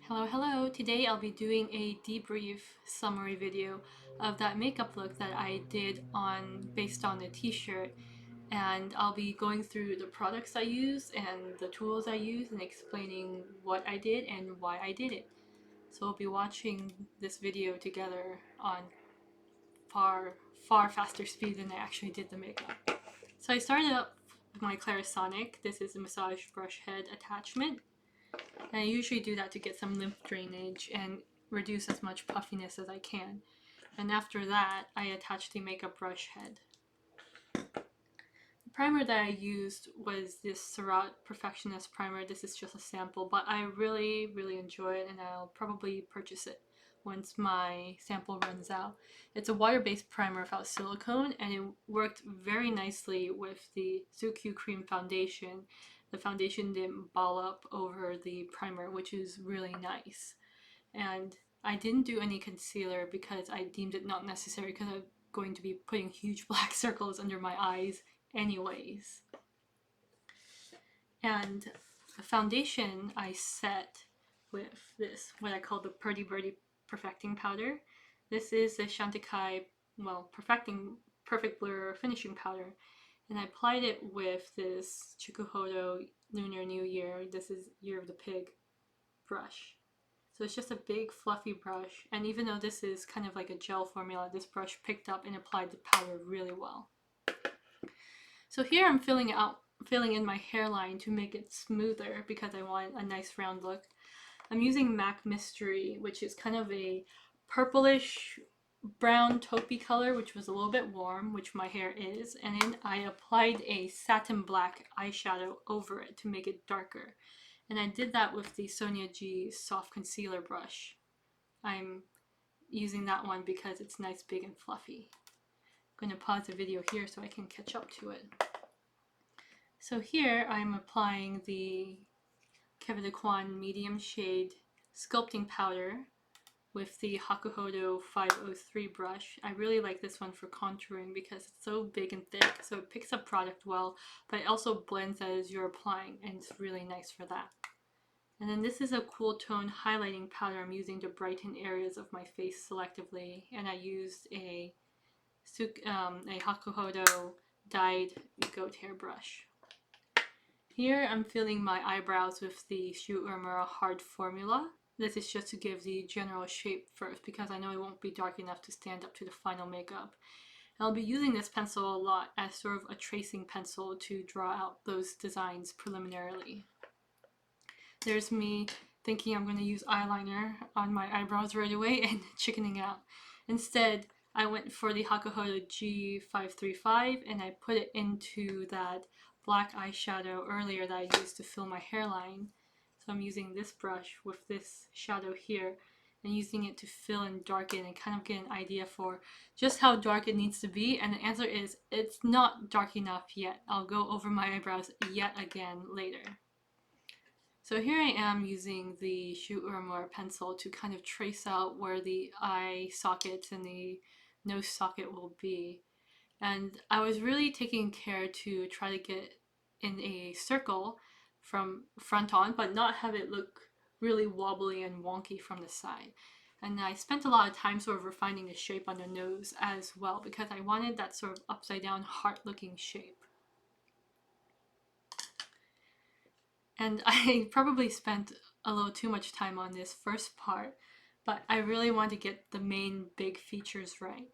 Hello, hello! Today I'll be doing a debrief summary video of that makeup look that I did based on the t-shirt, and I'll be going through the products I use and the tools I use and explaining what I did and why I did it. So we'll be watching this video together on far faster speed than I actually did the makeup. So I started up with my Clarisonic. This is a massage brush head attachment. And I usually do that to get some lymph drainage and reduce as much puffiness as I can. And after that, I attach the makeup brush head. The primer that I used was this Surratt Perfectionist primer. This is just a sample, but I really enjoy it, and I'll probably purchase it once my sample runs out. It's a water-based primer without silicone, and it worked very nicely with the Suq Cream foundation. The foundation didn't ball up over the primer, which is really nice. And I didn't do any concealer because I deemed it not necessary, because I'm going to be putting huge black circles under my eyes anyways. And the foundation I set with this, what I call the Purdy Birdie Perfecting Powder. This is the Chantecaille, Perfect Blur Finishing Powder. And I applied it with this Chikuhodo Lunar New Year, this is Year of the Pig brush. So it's just a big fluffy brush, and even though this is kind of like a gel formula, this brush picked up and applied the powder really well. So here I'm filling in my hairline to make it smoother because I want a nice round look. I'm using MAC Mystery, which is kind of a purplish brown taupey color, which was a little bit warm, which my hair is, and then I applied a satin black eyeshadow over it to make it darker. And I did that with the Sonia G soft concealer brush. I'm using that one because it's nice, big, and fluffy. I'm going to pause the video here so I can catch up to it. So here I'm applying the Kevin Daquan medium shade sculpting powder with the Hakuhodo 503 brush. I really like this one for contouring because it's so big and thick, so it picks up product well, but it also blends as you're applying, and it's really nice for that. And then this is a cool tone highlighting powder I'm using to brighten areas of my face selectively, and I used a Hakuhodo dyed goat hair brush. Here I'm filling my eyebrows with the Shu Uemura hard formula. This is just to give the general shape first because I know it won't be dark enough to stand up to the final makeup. And I'll be using this pencil a lot as sort of a tracing pencil to draw out those designs preliminarily. There's me thinking I'm going to use eyeliner on my eyebrows right away and chickening out. Instead, I went for the Hakuhodo G535 and I put it into that black eyeshadow earlier that I used to fill my hairline. So I'm using this brush with this shadow here and using it to fill and darken and kind of get an idea for just how dark it needs to be. And the answer is it's not dark enough yet. I'll go over my eyebrows yet again later. So here I am using the Shu Uemura pencil to kind of trace out where the eye sockets and the nose socket will be. And I was really taking care to try to get in a circle from front on, but not have it look really wobbly and wonky from the side. And I spent a lot of time sort of refining the shape on the nose as well because I wanted that sort of upside down heart looking shape. And I probably spent a little too much time on this first part, but I really want to get the main big features right.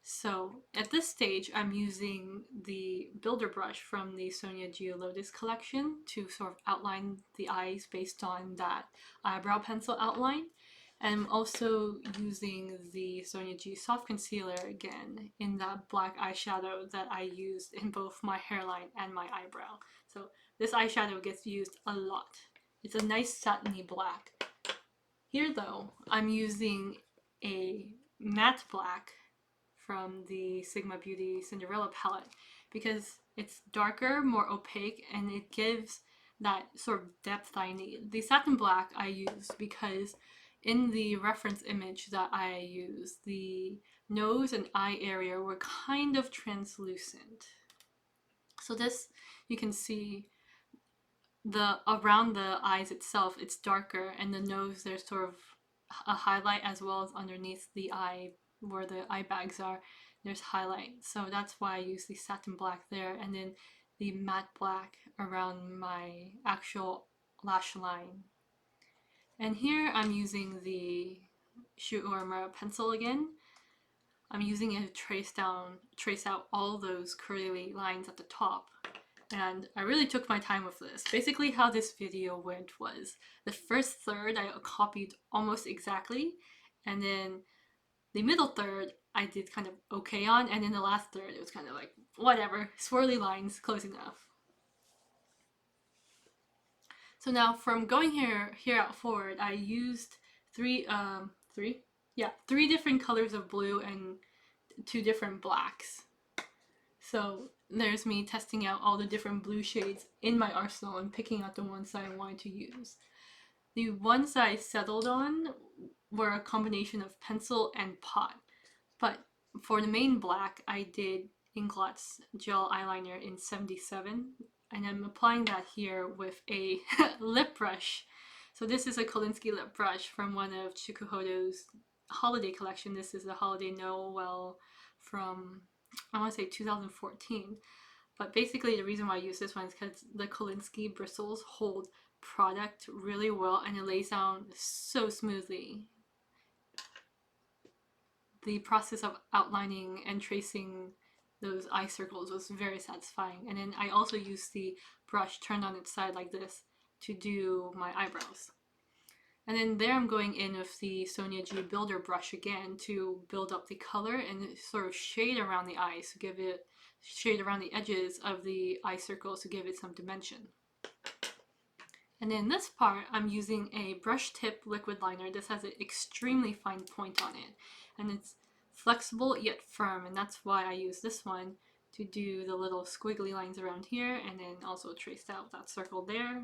So at this stage, I'm using the builder brush from the Sonia G Lotus collection to sort of outline the eyes based on that eyebrow pencil outline. And I'm also using the Sonia G soft concealer again in that black eyeshadow that I used in both my hairline and my eyebrow. So this eyeshadow gets used a lot. It's a nice satiny black. Here though, I'm using a matte black from the Sigma Beauty Cinderella palette because it's darker, more opaque, and it gives that sort of depth I need. The satin black I used because in the reference image that I used, the nose and eye area were kind of translucent. So this, you can see around the eyes itself, it's darker, and the nose, there's sort of a highlight, as well as underneath the eye where the eye bags are, there's highlight. So that's why I use the satin black there, and then the matte black around my actual lash line. And here I'm using the Shoe Uemura pencil again. I'm using it to trace out all those curly lines at the top. And I really took my time with this. Basically how this video went was, the first third I copied almost exactly, and then the middle third I did kind of okay on, and then the last third it was kind of like, whatever, swirly lines, close enough. So now from going here out forward, I used three different colors of blue and 2 different blacks. So there's me testing out all the different blue shades in my arsenal and picking out the ones that I wanted to use. The ones that I settled on were a combination of pencil and pot. But for the main black, I did Inglot's gel eyeliner in 77, and I'm applying that here with a lip brush. So this is a Kolinsky lip brush from one of Chikuhodo's holiday collection. This is the Holiday Noel from, I want to say 2014. But basically the reason why I use this one is because the Kolinsky bristles hold product really well, and it lays down so smoothly. The process of outlining and tracing those eye circles was very satisfying. And then I also used the brush turned on its side like this to do my eyebrows. And then there I'm going in with the Sonia G Builder brush again to build up the color and sort of shade around the eyes, to give it shade around the edges of the eye circles to give it some dimension. And then this part, I'm using a brush tip liquid liner. This has an extremely fine point on it, and it's flexible yet firm, and that's why I use this one to do the little squiggly lines around here, and then also traced out that circle there.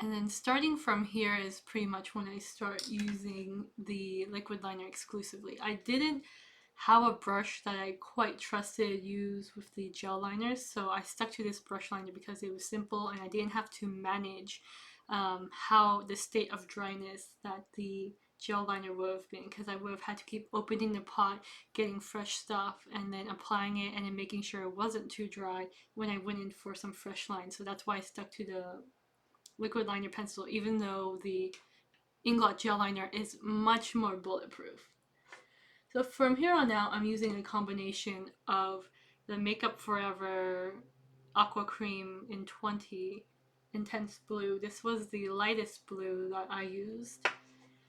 And then starting from here is pretty much when I start using the liquid liner exclusively. I didn't have a brush that I quite trusted to use with the gel liners, so I stuck to this brush liner because it was simple and I didn't have to manage how the state of dryness that the gel liner would have been, because I would have had to keep opening the pot, getting fresh stuff, and then applying it, and then making sure it wasn't too dry when I went in for some fresh lines. So that's why I stuck to the liquid liner pencil, even though the Inglot gel liner is much more bulletproof. So from here on out, I'm using a combination of the Makeup Forever Aqua Cream in 20 Intense Blue. This was the lightest blue that I used.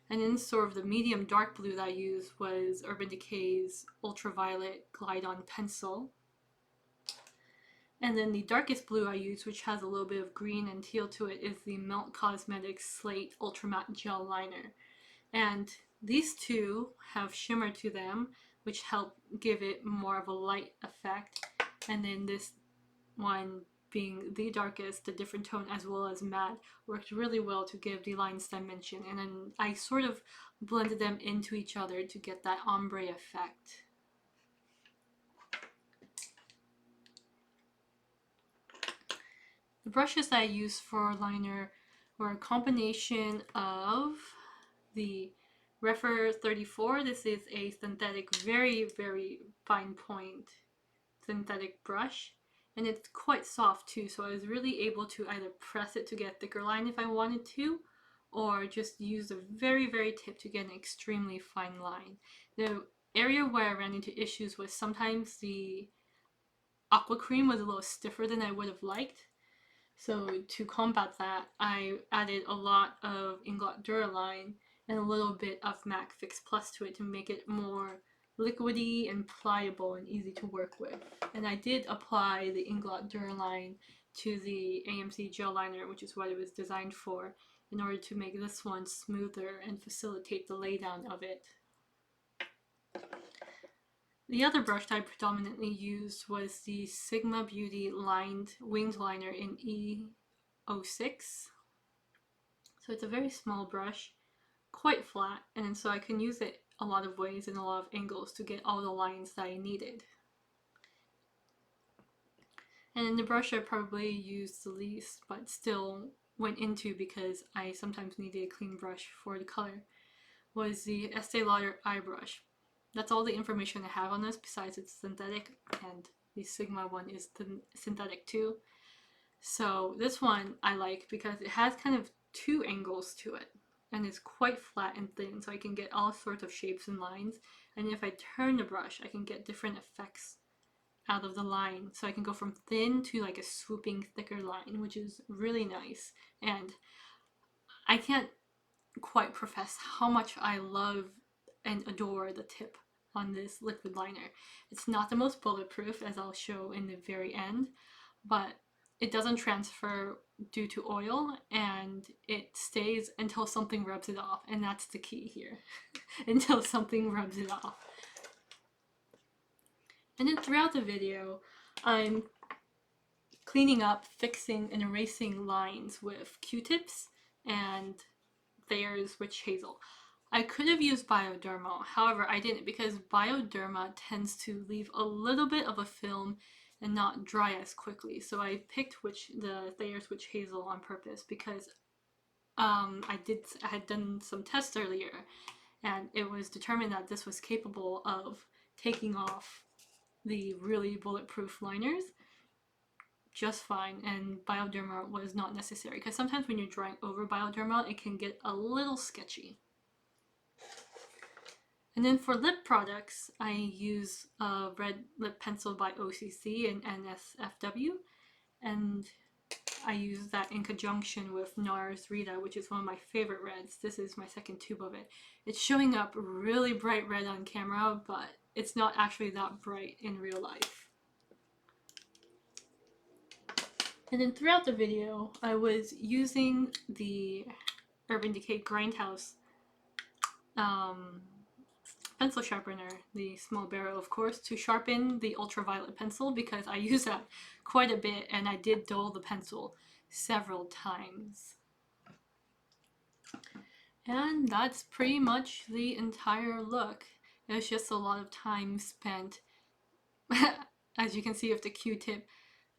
And then sort of the medium dark blue that I used was Urban Decay's Ultraviolet Glide On Pencil. And then the darkest blue I used, which has a little bit of green and teal to it, is the Melt Cosmetics Slate Ultra Matte Gel Liner. And these two have shimmer to them, which help give it more of a light effect. And then this one, being the darkest, the different tone as well as matte, worked really well to give the lines dimension. And then I sort of blended them into each other to get that ombre effect. The brushes that I used for liner were a combination of the Refer 34. This is a synthetic, very, very fine point synthetic brush, and it's quite soft too, so I was really able to either press it to get a thicker line if I wanted to, or just use the very, very tip to get an extremely fine line. The area where I ran into issues was sometimes the aqua cream was a little stiffer than I would have liked. So to combat that, I added a lot of Inglot Duraline and a little bit of MAC Fix Plus to it to make it more liquidy and pliable and easy to work with. And I did apply the Inglot Duraline to the AMC gel liner, which is what it was designed for, in order to make this one smoother and facilitate the laydown of it. The other brush that I predominantly used was the Sigma Beauty lined winged liner in E06. So it's a very small brush, quite flat, and so I can use it a lot of ways and a lot of angles to get all the lines that I needed. And then the brush I probably used the least, but still went into because I sometimes needed a clean brush for the color, was the Estee Lauder eye brush. That's all the information I have on this, besides it's synthetic, and the Sigma one is synthetic too. So this one I like because it has kind of two angles to it, and it's quite flat and thin, so I can get all sorts of shapes and lines. And if I turn the brush, I can get different effects out of the line. So I can go from thin to like a swooping thicker line, which is really nice. And I can't quite profess how much I love and adore the tip on this liquid liner. It's not the most bulletproof, as I'll show in the very end, but it doesn't transfer due to oil, and it stays until something rubs it off, and that's the key here. Until something rubs it off. And then throughout the video, I'm cleaning up, fixing, and erasing lines with Q-tips and Thayer's Witch Hazel. I could have used Bioderma, however I didn't, because Bioderma tends to leave a little bit of a film and not dry as quickly. So I picked the Thayer's Witch Hazel on purpose because I had done some tests earlier, and it was determined that this was capable of taking off the really bulletproof liners just fine, and Bioderma was not necessary, because sometimes when you're drawing over Bioderma, it can get a little sketchy. And then for lip products, I use a red lip pencil by OCC and NSFW, and I use that in conjunction with NARS Rita, which is one of my favorite reds. This is my second tube of it. It's showing up really bright red on camera, but it's not actually that bright in real life. And then throughout the video, I was using the Urban Decay Grindhouse pencil sharpener, the small barrel of course, to sharpen the ultraviolet pencil, because I use that quite a bit, and I did dull the pencil several times. And that's pretty much the entire look. It was just a lot of time spent, as you can see with the Q-tip,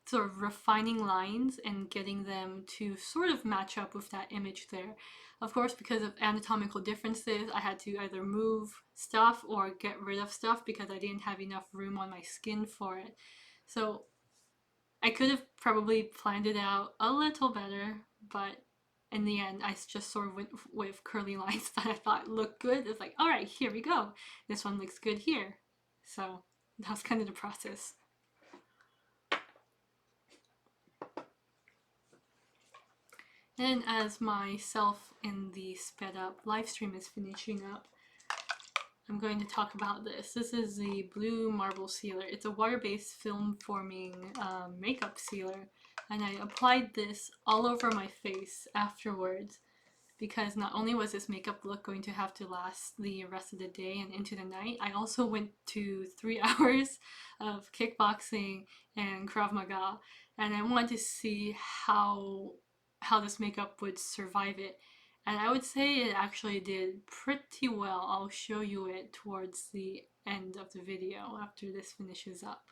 sort of refining lines and getting them to sort of match up with that image there. Of course, because of anatomical differences, I had to either move stuff or get rid of stuff because I didn't have enough room on my skin for it. So I could have probably planned it out a little better, but in the end, I just sort of went with curly lines that I thought looked good. It's like, all right, here we go. This one looks good here. So that was kind of the process. And as myself in the sped up live stream is finishing up, I'm going to talk about this. This is the Blue Marble Sealer. It's a water-based film forming makeup sealer, and I applied this all over my face afterwards, because not only was this makeup look going to have to last the rest of the day and into the night, I also went to 3 hours of kickboxing and Krav Maga, and I wanted to see how this makeup would survive it. And I would say it actually did pretty well. I'll show you it towards the end of the video after this finishes up.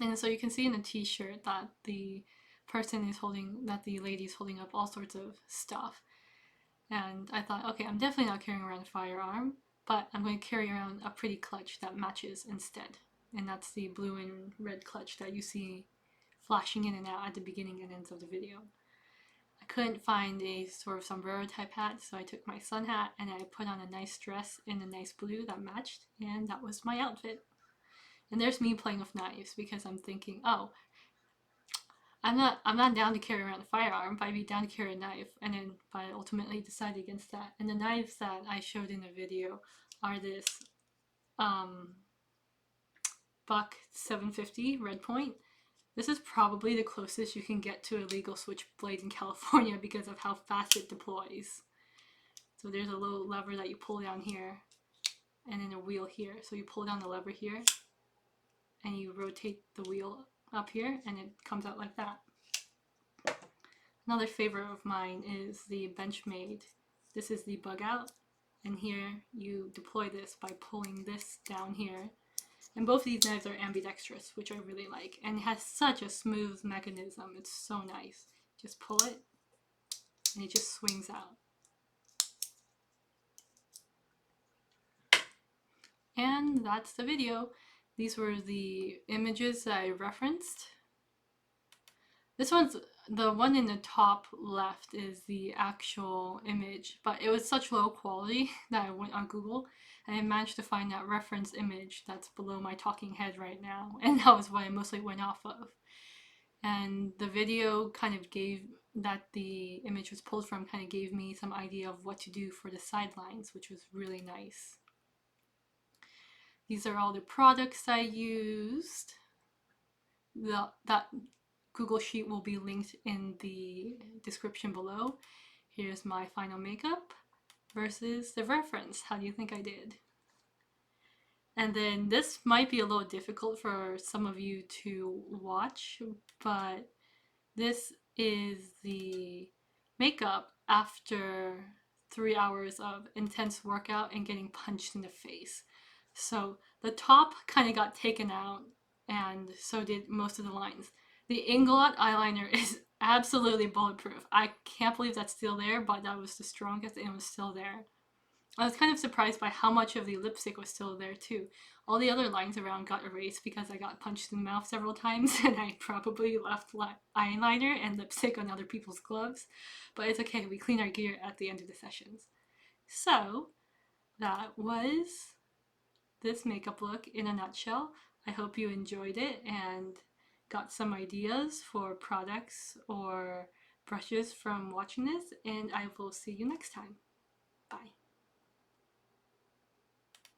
And so you can see in the t-shirt that the lady is holding up all sorts of stuff. And I thought, okay, I'm definitely not carrying around a firearm, but I'm going to carry around a pretty clutch that matches instead. And that's the blue and red clutch that you see flashing in and out at the beginning and ends of the video. I couldn't find a sort of sombrero type hat, so I took my sun hat and I put on a nice dress in a nice blue that matched, and that was my outfit. And there's me playing with knives, because I'm thinking, oh, I'm not down to carry around a firearm, but I'd be down to carry a knife. And then I ultimately decided against that. And the knives that I showed in the video are this Buck 750 red point. This is probably the closest you can get to a legal switchblade in California because of how fast it deploys. So there's a little lever that you pull down here, and then a wheel here. So you pull down the lever here, and you rotate the wheel up here, and it comes out like that. Another favorite of mine is the Benchmade. This is the Bug Out. And here you deploy this by pulling this down here. And both of these knives are ambidextrous, which I really like. And it has such a smooth mechanism. It's so nice. Just pull it and it just swings out. And that's the video. These were the images that I referenced. This one's, the one in the top left is the actual image, but it was such low quality that I went on Google and I managed to find that reference image that's below my talking head right now, and that was what I mostly went off of. And the video kind of gave, that the image was pulled from, kind of gave me some idea of what to do for the sidelines, which was really nice. These are all the products I used. That Google Sheet will be linked in the description below. Here's my final makeup versus the reference. How do you think I did? And then this might be a little difficult for some of you to watch, but this is the makeup after 3 hours of intense workout and getting punched in the face. So the top kind of got taken out, and so did most of the lines. The Inglot eyeliner is absolutely bulletproof. I can't believe that's still there, but that was the strongest and it was still there. I was kind of surprised by how much of the lipstick was still there too. All the other lines around got erased because I got punched in the mouth several times and I probably left eyeliner and lipstick on other people's gloves. But it's okay, we clean our gear at the end of the sessions. So that was this makeup look in a nutshell. I hope you enjoyed it and got some ideas for products or brushes from watching this, and I will see you next time. Bye.